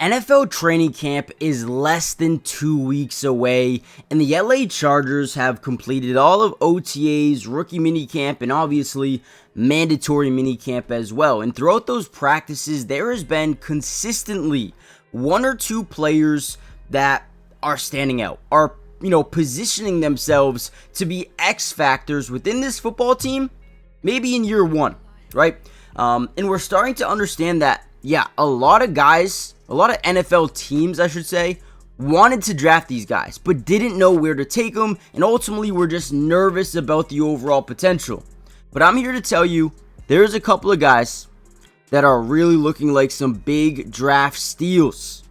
NFL training camp is less than 2 weeks away, and the LA Chargers have completed all of OTA's rookie minicamp and obviously mandatory minicamp as well. And throughout those practices, there has been consistently one or two players that are standing out, are positioning themselves to be X factors within this football team, maybe in year one, right? And we're starting to understand that, a lot of NFL teams, I should say, wanted to draft these guys, but didn't know where to take them, and ultimately were just nervous about the overall potential. But I'm here to tell you, there's a couple of guys that are really looking like some big draft steals.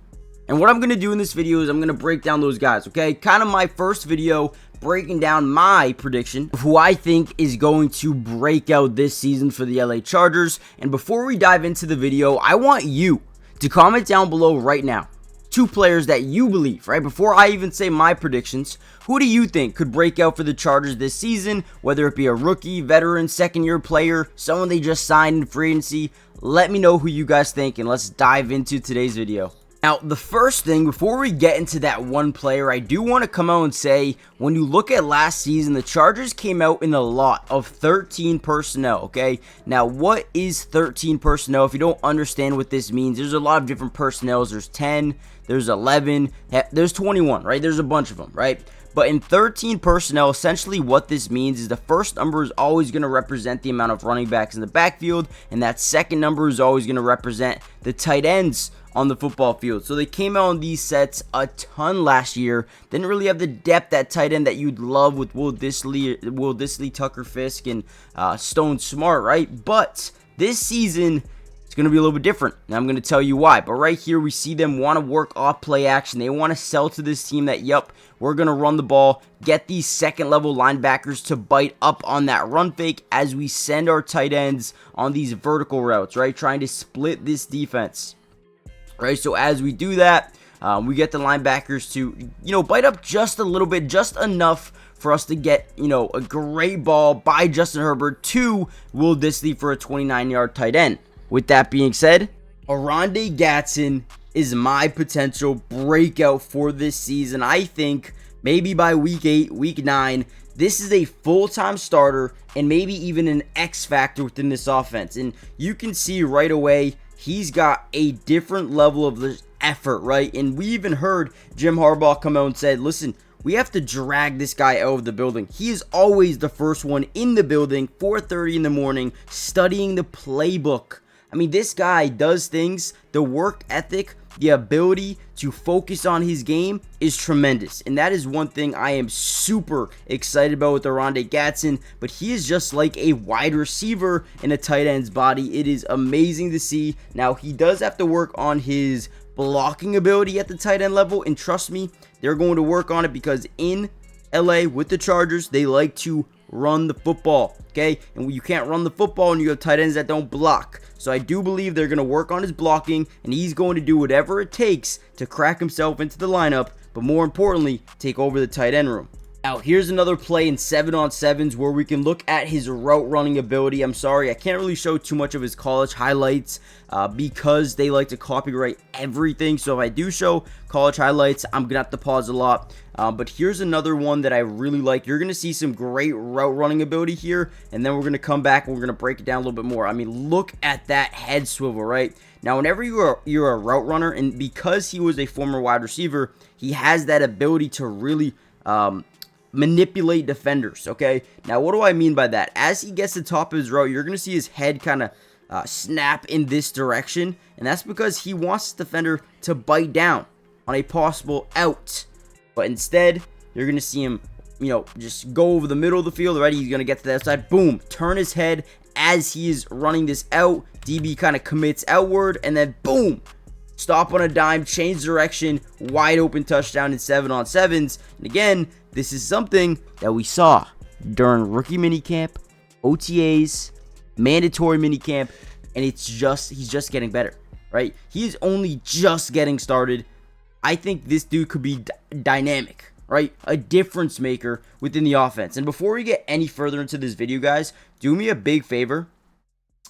And what I'm going to do in this video is I'm going to break down those guys, okay? Kind of my first video breaking down my prediction of who I think is going to break out this season for the LA Chargers. And before we dive into the video, I want you to comment down below right now two players that you believe, right? Before I even say my predictions, who do you think could break out for the Chargers this season? Whether it be a rookie, veteran, second-year player, someone they just signed in free agency. Let me know who you guys think, and let's dive into today's video. Now, the first thing, before we get into that one player, I do want to come out and say, when you look at last season, the Chargers came out in a lot of 13 personnel, okay? Now, what is 13 personnel? If you don't understand what this means, there's a lot of different personnels. There's 10, there's 11, there's 21, right? There's a bunch of them, right? But in 13 personnel, essentially what this means is the first number is always going to represent the amount of running backs in the backfield, and that second number is always going to represent the tight ends on the football field. So they came out on these sets a ton last year. Didn't really have the depth at tight end that you'd love with Will Dissly, Tucker Fisk, and Stone Smart, right? But this season, it's going to be a little bit different, and I'm going to tell you why. But right here, we see them want to work off play action. They want to sell to this team that, we're going to run the ball, get these second-level linebackers to bite up on that run fake as we send our tight ends on these vertical routes, right? Trying to split this defense. Right, so as we do that, we get the linebackers to, bite up just a little bit, just enough for us to get, a great ball by Justin Herbert to Will Dissly for a 29-yard tight end. With that being said, Oronde Gadsden is my potential breakout for this season. I think maybe by week 8, week 9, this is a full-time starter and maybe even an X factor within this offense. And you can see right away, he's got a different level of effort, right? And we even heard Jim Harbaugh come out and said, listen, we have to drag this guy out of the building. He is always the first one in the building, 4:30 in the morning, studying the playbook. I mean, this guy does things, the work ethic, the ability to focus on his game is tremendous. And that is one thing I am super excited about with Oronde Gadsden. But he is just like a wide receiver in a tight end's body. It is amazing to see. Now, he does have to work on his blocking ability at the tight end level. And trust me, they're going to work on it because in LA with the Chargers, they like to run the football, okay? And you can't run the football and you have tight ends that don't block. So I do believe they're going to work on his blocking, and he's going to do whatever it takes to crack himself into the lineup, but more importantly, take over the tight end room. Now, here's another play in 7-on-7s where we can look at his route running ability. I'm sorry, I can't really show too much of his college highlights because they like to copyright everything. So if I do show college highlights, I'm going to have to pause a lot. But here's another one that I really like. You're going to see some great route running ability here, and then we're going to come back and we're going to break it down a little bit more. I mean, look at that head swivel, right? Now, whenever you're a route runner, and because he was a former wide receiver, he has that ability to really manipulate defenders, okay? Now, what do I mean by that? As he gets to the top of his route, you're going to see his head kind of snap in this direction, and that's because he wants the defender to bite down on a possible out. But instead, you're going to see him, just go over the middle of the field, right? He's going to get to the outside, boom, turn his head as he is running this out. DB kind of commits outward, and then boom, stop on a dime, change direction, wide open touchdown in 7-on-7s. And again, this is something that we saw during rookie minicamp, OTAs, mandatory minicamp, and he's just getting better, right? He is only just getting started. I think this dude could be dynamic, right? A difference maker within the offense. And before we get any further into this video, guys, do me a big favor.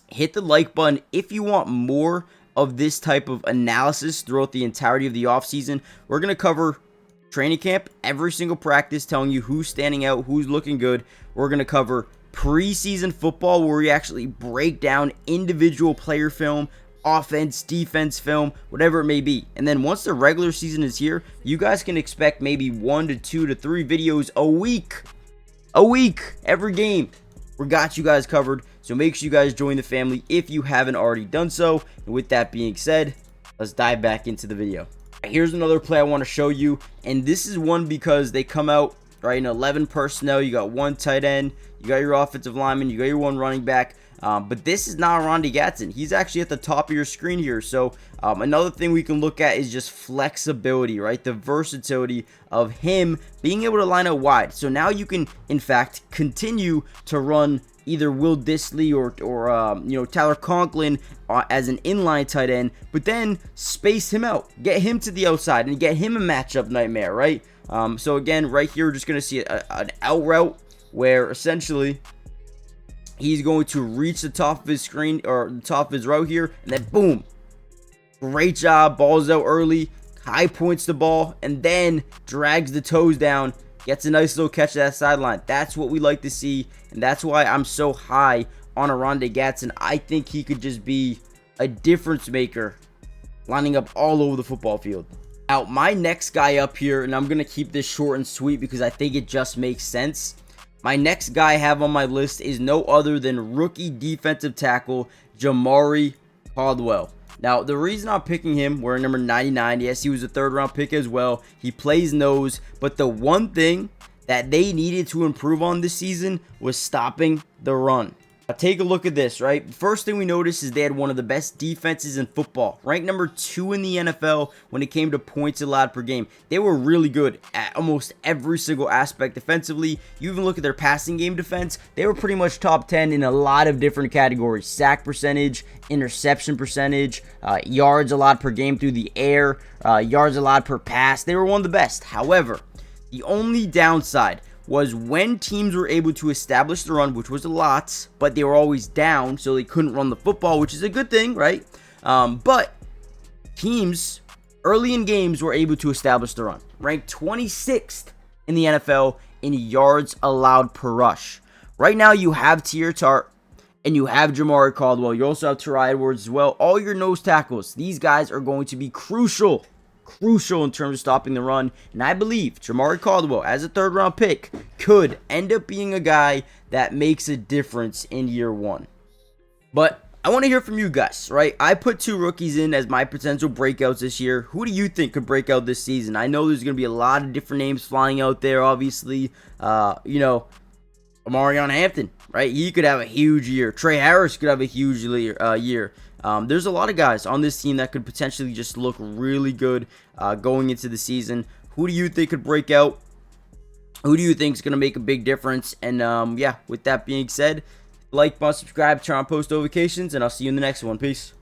Hit the like button if you want more of this type of analysis throughout the entirety of the offseason. We're going to cover training camp, every single practice, telling you who's standing out, who's looking good. We're going to cover preseason football, where we actually break down individual player film, offense, defense film, whatever it may be. And then once the regular season is here, you guys can expect maybe 1 to 2 to 3 videos a week. Every game. We got you guys covered. So make sure you guys join the family if you haven't already done so. And with that being said, let's dive back into the video. Here's another play I want to show you. And this is one because they come out, right, in 11 personnel. You got 1 tight end. You got your offensive lineman. You got your 1 running back. But this is not Ronde Gatson. He's actually at the top of your screen here. So another thing we can look at is just flexibility, right? The versatility of him being able to line up wide. So now you can, in fact, continue to run either Will Dissly or Tyler Conklin as an inline tight end, but then space him out, get him to the outside, and get him a matchup nightmare, right? So again, right here, we're just going to see an out route where essentially he's going to reach the top of his screen, or the top of his route here, and then boom, great job, ball's out early, high points the ball, and then drags the toes down, gets a nice little catch at that sideline. That's what we like to see, and that's why I'm so high on a Ronde Gatson. I think he could just be a difference maker, lining up all over the football field. Now, my next guy up here, and I'm going to keep this short and sweet because I think it just makes sense. My next guy I have on my list is no other than rookie defensive tackle Jamari Caldwell. Now, the reason I'm picking him, wearing number 99, yes, he was a 3rd round pick as well. He plays nose, but the one thing that they needed to improve on this season was stopping the run. Now, take a look at this, right? First thing we noticed is they had one of the best defenses in football, ranked number 2 in the NFL when it came to points allowed per game. They were really good at almost every single aspect defensively. You even look at their passing game defense, they were pretty much top 10 in a lot of different categories: sack percentage, interception percentage, yards allowed per game through the air, yards allowed per pass. They were one of the best. However, the only downside was when teams were able to establish the run, which was a lot, but they were always down, so they couldn't run the football, which is a good thing, right? But teams early in games were able to establish the run. Ranked 26th in the NFL in yards allowed per rush. Right now, you have Tier Tart and you have Jamari Caldwell. You also have Tari Edwards as well. All your nose tackles, these guys are going to be crucial in terms of stopping the run, and I believe Jamari Caldwell, as a 3rd round pick, could end up being a guy that makes a difference in year 1. But I want to hear from you guys, right? I put 2 rookies in as my potential breakouts this year. Who do you think could break out this season? I know there's going to be a lot of different names flying out there, obviously. Amarion Hampton, right? He could have a huge year. Trey Harris could have a huge year. There's a lot of guys on this team that could potentially just look really good going into the season. Who do you think could break out? Who do you think is going to make a big difference? And yeah, with that being said, like, subscribe, turn on post notifications, and I'll see you in the next one. Peace.